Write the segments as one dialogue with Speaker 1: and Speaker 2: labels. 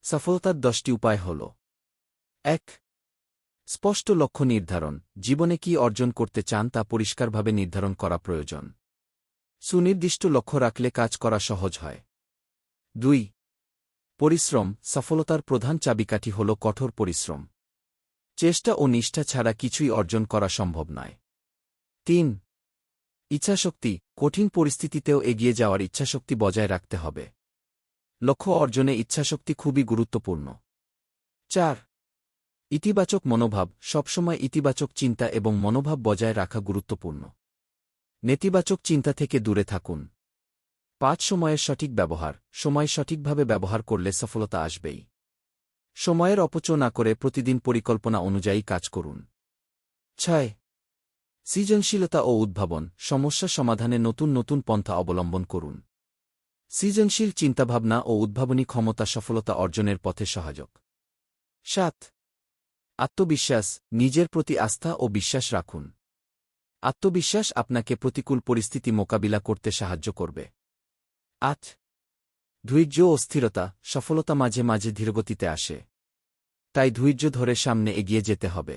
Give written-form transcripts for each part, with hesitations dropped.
Speaker 1: সফলতার 10টি উপায় হল: ১. স্পষ্ট লক্ষ্য নির্ধারণ। জীবনে কি অর্জন করতে চান তা পরিষ্কারভাবে নির্ধারণ করা প্রয়োজন। সুনির্দিষ্ট লক্ষ্য রাখলে কাজ করা সহজ হয়। ২. পরিশ্রম। সফলতার প্রধান চাবিকাঠি হল কঠোর পরিশ্রম। চেষ্টা ও নিষ্ঠা ছাড়া কিছুই অর্জন করা সম্ভব নয়। ৩. ইচ্ছাশক্তি। কঠিন পরিস্থিতিতেও এগিয়ে যাওয়ার ইচ্ছাশক্তি বজায় রাখতে হবে। লক্ষ্য অর্জনে ইচ্ছাশক্তি খুবই গুরুত্বপূর্ণ। ৪. ইতিবাচক মনোভাব। সবসময় ইতিবাচক চিন্তা এবং মনোভাব বজায় রাখা গুরুত্বপূর্ণ। নেতিবাচক চিন্তা থেকে দূরে থাকুন। ৫. সময়ের সঠিক ব্যবহার। সময় সঠিকভাবে ব্যবহার করলে সফলতা আসবেই। সময়ের অপচয় না করে প্রতিদিন পরিকল্পনা অনুযায়ী কাজ করুন। ৬. সৃজনশীলতা ও উদ্ভাবন। সমস্যা সমাধানে নতুন নতুন পন্থা অবলম্বন করুন। সৃজনশীল চিন্তাভাবনা ও উদ্ভাবনী ক্ষমতা সফলতা অর্জনের পথে সহায়ক। ৭. আত্মবিশ্বাস। নিজের প্রতি আস্থা ও বিশ্বাস রাখুন। আত্মবিশ্বাস আপনাকে প্রতিকূল পরিস্থিতি মোকাবিলা করতে সাহায্য করবে। ৮. ধৈর্য ও স্থিরতা। সফলতা মাঝে মাঝে ধীরগতিতে আসে, তাই ধৈর্য ধরে সামনে এগিয়ে যেতে হবে।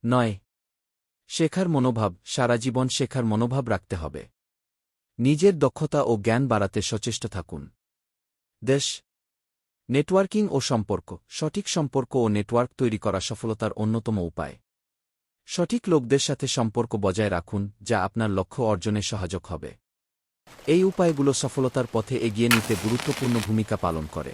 Speaker 1: ৯. শেখার মনোভাব। সারা জীবন শেখার মনোভাব রাখতে হবে। নিজের দক্ষতা ও জ্ঞান বাড়াতে সচেষ্ট থাকুন। ১০. নেটওয়ার্কিং ও সম্পর্ক। সঠিক সম্পর্ক ও নেটওয়ার্ক তৈরি করা সফলতার অন্যতম উপায়। সঠিক লোকদের সাথে সম্পর্ক বজায় রাখুন, যা আপনার লক্ষ্য অর্জনে সহায়ক হবে। এই উপায়গুলো সফলতার পথে এগিয়ে নিতে গুরুত্বপূর্ণ ভূমিকা পালন করে।